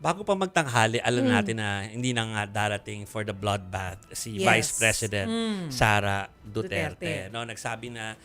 bago pa magtanghali, alam natin na hindi na nga darating for the bloodbath si Vice President Sara Duterte. No, nagsabi na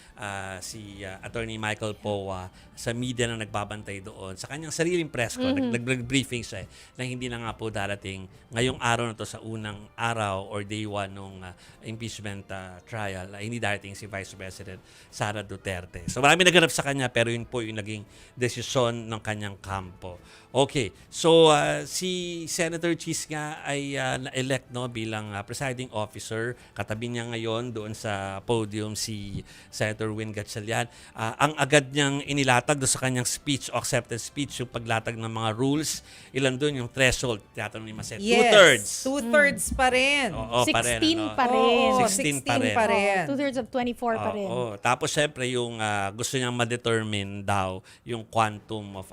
si Attorney Michael Poa sa media na nagbabantay doon sa kanyang sariling press ko, nag-briefing siya na hindi na nga po darating ngayong araw na to sa unang araw or day 1 nung impeachment trial, hindi darating si Vice President Sara Duterte. So marami naganap sa kanya pero yun po yung naging desisyon ng kanyang kampo. Okay, so si Senator Cheese nga ay na-elect bilang presiding officer. Katabi niya ngayon doon sa podium si Senator Win Gatchalian. Ang agad niyang inilatag doon sa kanyang speech, acceptance speech, yung paglatag ng mga rules. Ilan doon yung threshold? Tinatanong ni Maset. Yes, 2/3. 2/3 pa rin. Oo, 16 pa rin. pa rin. Oo, 16 16 pa rin. 2/3 of 24 pa rin. Tapos syempre yung gusto niyang ma-determine daw yung quantum of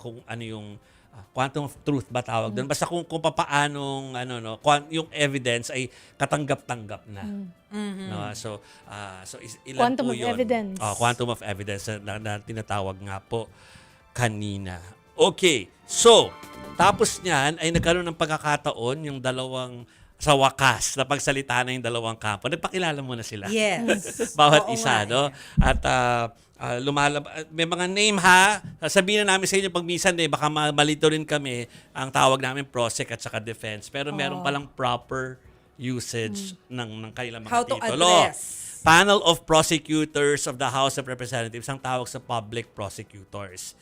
kung ano yung quantum of truth ba tawag doon, basta kung papaanong yung evidence ay katanggap-tanggap na. No, so ilan Quantum po of yun? evidence. Quantum of evidence na tinatawag nga po kanina. Okay, so tapos niyan ay nagkaroon ng pagkakataon yung dalawang sa wakas na pagsalita na yung dalawang kampo. Nagpakilala mo na sila. Yes. Bawat Oo isa, nga, no? At may mga name ha. Sasabihin na namin sa inyo pag minsan baka malito rin kami ang tawag namin prosec at saka defense. Pero meron palang proper usage ng kanilang mga How to titulo. address. Panel of Prosecutors of the House of Representatives ang tawag sa public prosecutors.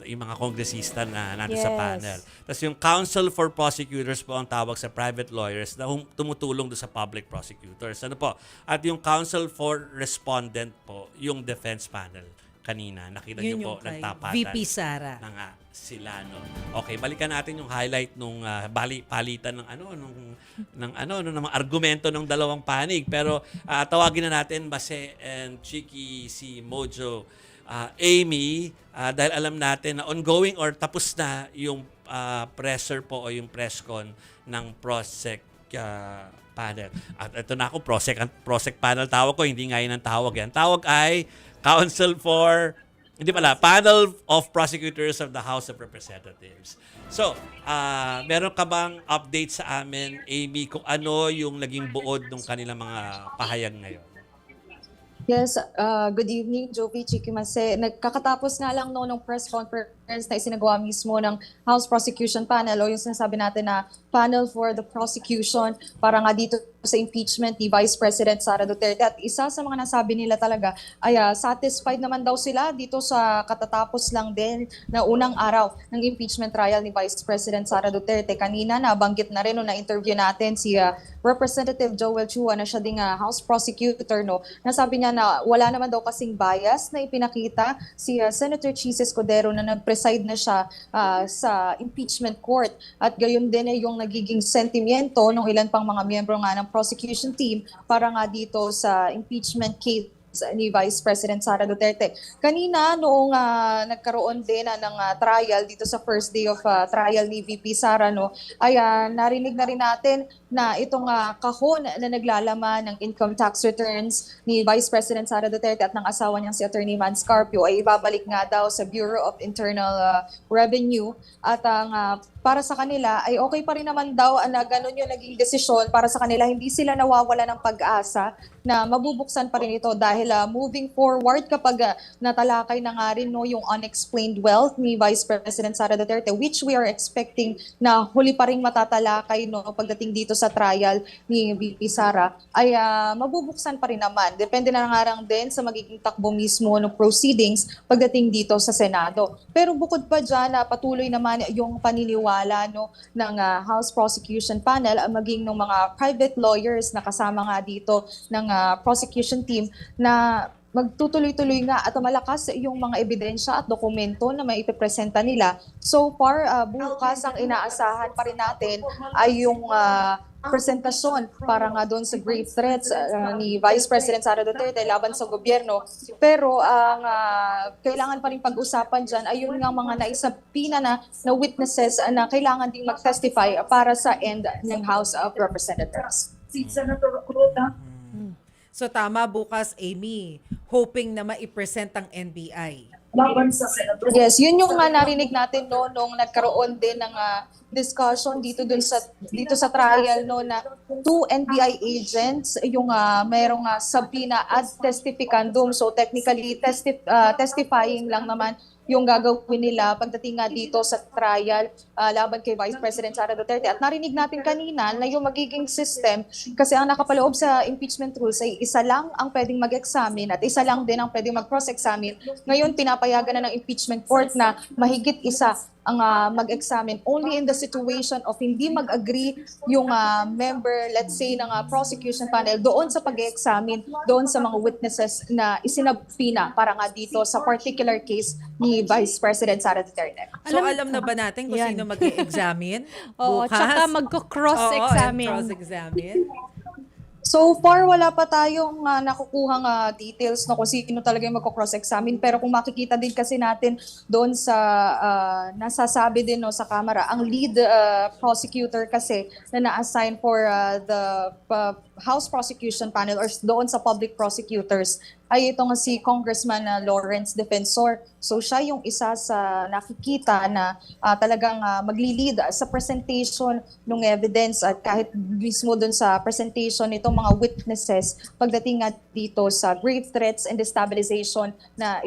Yung mga kongresista na natin sa Yes. panel. Tapos yung Council for Prosecutors po ang tawag sa private lawyers na tumutulong doon sa public prosecutors. Ano po? At yung Council for Respondent po, yung defense panel kanina. Nakita Yun niyo po, yung kay nagtapatan. VP Sara. Na nga sila, no? Okay, balikan natin yung highlight nung palitan ng mga argumento ng dalawang panig. Pero tawagin na natin Base and Chiki, si Mojo, Amy, dahil alam natin na ongoing or tapos na yung presser po o yung press con ng PROSEC panel. At ito na ako, PROSEC panel tawag ko, hindi nga yun ang tawag yan. Tawag ay Panel of Prosecutors of the House of Representatives. So, meron ka bang update sa amin, Amy, kung ano yung naging buod ng kanilang mga pahayag ngayon? Yes, good evening, Jovi Chikimase. Nagkakatapos nga lang ng press conference na isinagawa mismo ng House Prosecution Panel o yung sinasabi natin na Panel for the Prosecution para nga dito sa impeachment ni Vice President Sara Duterte. At isa sa mga nasabi nila talaga ay satisfied naman daw sila dito sa katatapos lang din na unang araw ng impeachment trial ni Vice President Sara Duterte. Kanina nabanggit na rin na-interview natin si Representative Joel Chua na siya ding House Prosecutor. Nasabi niya na wala naman daw kasing bias na ipinakita si Senator Chis Escudero na nag-preside na siya sa impeachment court. At gayon din ay yung nagiging sentimiento ng ilan pang mga miyembro nga ng prosecution team para nga dito sa impeachment case ni Vice President Sara Duterte. Kanina, noong nagkaroon din ng trial dito sa first day of trial ni VP Sara, ay narinig na rin natin na itong kahon na naglalaman ng income tax returns ni Vice President Sara Duterte at ng asawa niyang si Attorney Man Scarpio ay ibabalik nga daw sa Bureau of Internal Revenue. At para sa kanila ay okay pa rin naman daw na ganun yung naging desisyon para sa kanila. Hindi sila nawawala ng pag-asa na mabubuksan pa rin ito dahil moving forward kapag natalakay na nga rin yung unexplained wealth ni Vice President Sara Duterte, which we are expecting na huli pa rin matatalakay pagdating dito sa trial ni VP Sara, ay mabubuksan pa rin naman. Depende na nga lang din sa magiging takbo mismo ng proceedings pagdating dito sa Senado. Pero bukod pa dyan, patuloy naman yung paniniwala ng House Prosecution Panel, maging ng mga private lawyers na kasama nga dito ng prosecution team na magtutuloy-tuloy nga at malakas yung mga ebidensya at dokumento na may ipipresenta nila. So far, bukas ang inaasahan pa rin natin ay yung presentasyon para nga doon sa grave threats ni Vice President Sara Duterte laban sa gobyerno. Pero ang kailangan pa rin pag-usapan dyan ay yung mga naisabina na witnesses na kailangan ding mag-testify para sa end ng House of Representatives. Si Senator Cruz, So tama bukas, Amy, hoping na maipresent ang NBI. laban sa senador. Yes, yun yung narinig natin no nung nagkaroon din ng discussion dito sa trial no na two NBI agents yung mayroong subpoena ad testificandum. So technically testifying lang naman yung gagawin nila pagdating nga dito sa trial laban kay Vice President Sara Duterte. At narinig natin kanina na yung magiging system, kasi ang nakapaloob sa impeachment rules ay isa lang ang pwedeng mag-examine at isa lang din ang pwedeng mag-cross-examine. Ngayon, pinapayagan na ng impeachment court na mahigit isa ang mag-examine only in the situation of hindi mag-agree yung member, let's say, ng prosecution panel doon sa pag-examine, doon sa mga witnesses na isinabpina para nga dito sa particular case ni Vice President Sara Duterte. So alam na ba natin kung Yan. sino mag-i-examine Oo, bukas? tsaka magko-cross-examine. Oo, and cross-examine. So far, wala pa tayong nakukuhang details no, kung sino talaga yung magko-cross-examine. Pero kung makikita din kasi natin doon sa nasasabi din no, sa Kamara, ang lead prosecutor kasi na na-assign for the House Prosecution Panel or doon sa public prosecutors ay ito nga si Congressman Lawrence Defensor. So siya yung isa sa nakikita na talagang magli-lead sa presentation ng evidence at kahit mismo dun sa presentation nitong mga witnesses pagdating nga dito sa grave threats and destabilization na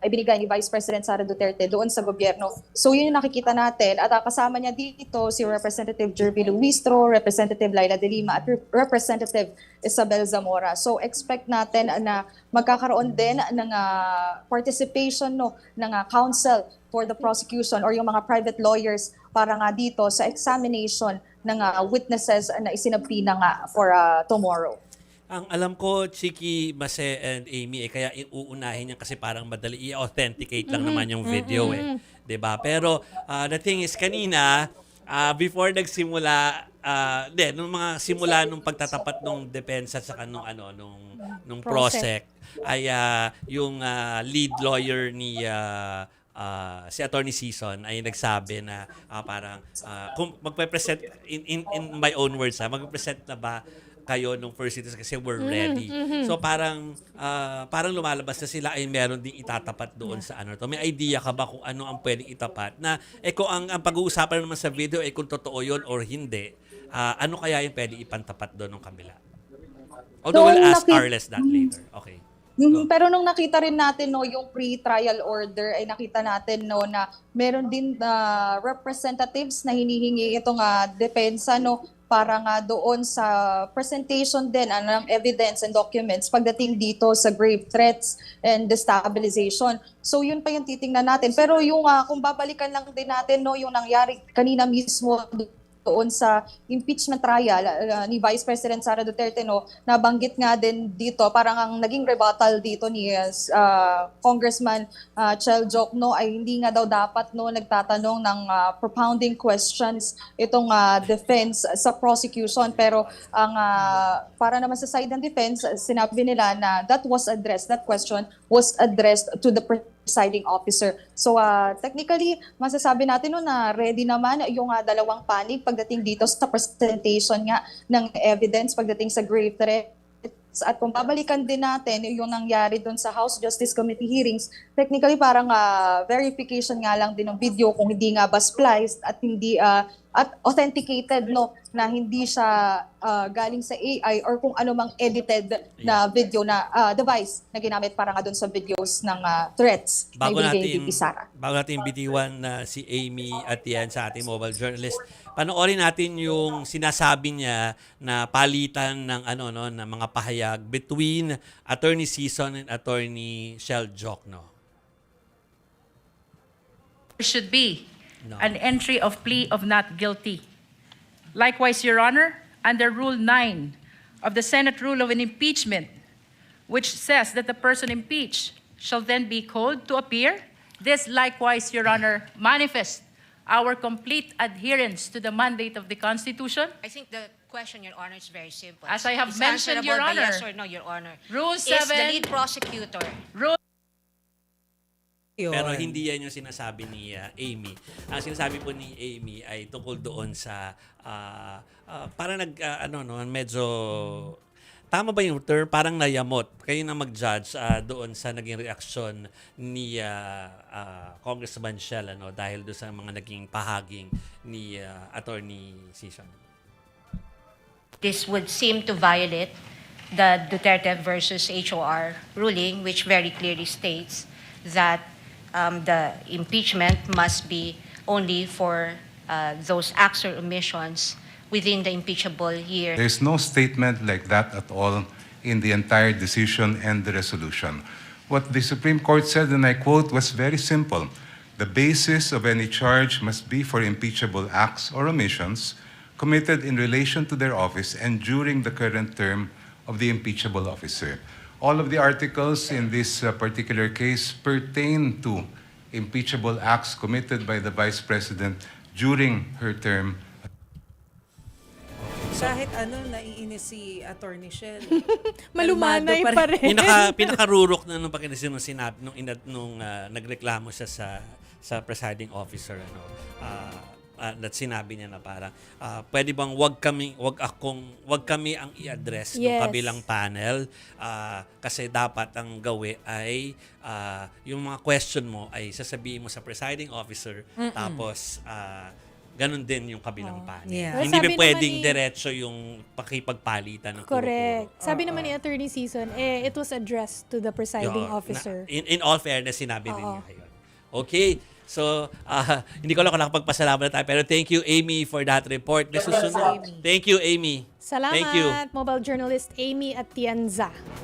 ibinigay ni Vice President Sara Duterte doon sa gobyerno. So yun yung nakikita natin at kasama niya dito si Representative Jervy Luistro, Representative Laila De Lima at Representative Isabel Zamora. So expect natin na magkakaroon din ng participation no ng counsel for the prosecution or yung mga private lawyers para nga dito sa examination ng witnesses na isinabpina nga for tomorrow. Ang alam ko, Chiki, Mase, and Amy, kaya uunahin niya kasi parang madali i-authenticate lang naman yung video eh. 'Di ba? Pero the thing is, kanina, before nagsimula, nung mga simula nung pagtatapat nung depensa sa nung prosec, ay yung lead lawyer ni si Attorney Season ay nagsabi na parang kung magpe-present in my own words, magpe-present na ba kayo nung first citizens kasi we're ready. So parang lumalabas na sila ay meron ding itatapat doon sa to. May idea ka ba kung ano ang pwedeng itapat na kung ang pag-uusapan naman sa video ay kung totoo yun or hindi, ano kaya yung pwedeng ipantapat doon ng kabila? Although we'll ask Arles that later. Okay. Pero nung nakita rin natin no yung pre-trial order ay nakita natin no na meron din representatives na hinihingi itong depensa no para nga doon sa presentation din ng evidence and documents pagdating dito sa grave threats and destabilization. So yun pa yung titingnan natin. Pero yung kung babalikan lang din natin no yung nangyari kanina mismo doon sa impeachment trial ni Vice President Sara Duterte no, nabanggit nga din dito parang ang naging rebuttal dito ni Congressman Chel Jokno ay hindi nga daw dapat no nagtatanong ng propounding questions itong defense sa prosecution, pero ang para naman sa side ng defense sinabi nila na that question was addressed to the presiding officer. So technically, masasabi natin no na ready naman yung dalawang panig pagdating dito sa presentation nga ng evidence pagdating sa grave threats. At kung babalikan din natin yung nangyari doon sa House Justice Committee hearings, technically parang verification nga lang din ng video kung hindi nga ba spliced at hindi at authenticated no na hindi siya galing sa AI or kung ano mang edited na video na device na ginamit para nga doon sa videos ng threats na ibigay ni Sara. Bago natin bitiwan na si Amy at yan sa ating mobile journalist, panoorin natin yung sinasabi niya na palitan ng ng mga pahayag between Attorney Season and Attorney Chel Jokno. Should be No. an entry of plea of not guilty. Likewise, Your Honor, under Rule 9 of the Senate Rule of an Impeachment, which says that the person impeached shall then be called to appear, this likewise, Your Honor, manifests our complete adherence to the mandate of the Constitution. I think the question, Your Honor, is very simple. As I have It's mentioned, answerable Your by Honor. yes or no, Your Honor. Rule Is the 7. lead prosecutor Rule Yun. Pero hindi yan yung sinasabi ni Amy. Ang sinasabi po ni Amy ay tungkol doon sa parang medyo tama ba yung term? Parang nayamot. Kayo na mag-judge doon sa naging reaksyon ni Congressman Shell dahil doon sa mga naging pahaging ni Attorney Sison. This would seem to violate the Duterte versus HOR ruling, which very clearly states that the impeachment must be only for those acts or omissions within the impeachable year. There's no statement like that at all in the entire decision and the resolution. What the Supreme Court said, and I quote, was very simple. The basis of any charge must be for impeachable acts or omissions committed in relation to their office and during the current term of the impeachable officer. All of the articles in this particular case pertain to impeachable acts committed by the Vice President during her term. Kahit naiinis si Attorney Shell. Malumanay Kalmado pa rin. Pinakarurok na nung pakinisip nung sinabi nung nagreklamo siya sa presiding officer at sinabi niya na parang pwede bang wag kami ang i-address ng Yes. kabilang panel kasi dapat ang gawi ay yung mga question mo ay sasabihin mo sa presiding officer tapos ganun din yung kabilang panel. Yeah. Well, Hindi sabi ba pwedeng naman ni- diretso yung pakipagpalitan ng Correct. kuro-kuro? Sabi naman ni Attorney Season, it was addressed to the presiding Yo, officer. In all fairness, sinabi din Oo. niya yun. Okay. So, hindi ko lang kung nakapagpasalamat na tayo. Pero thank you, Amy, for that report. May susunod. Thank you, Amy. Salamat, Thank you. mobile journalist Amy Atienza.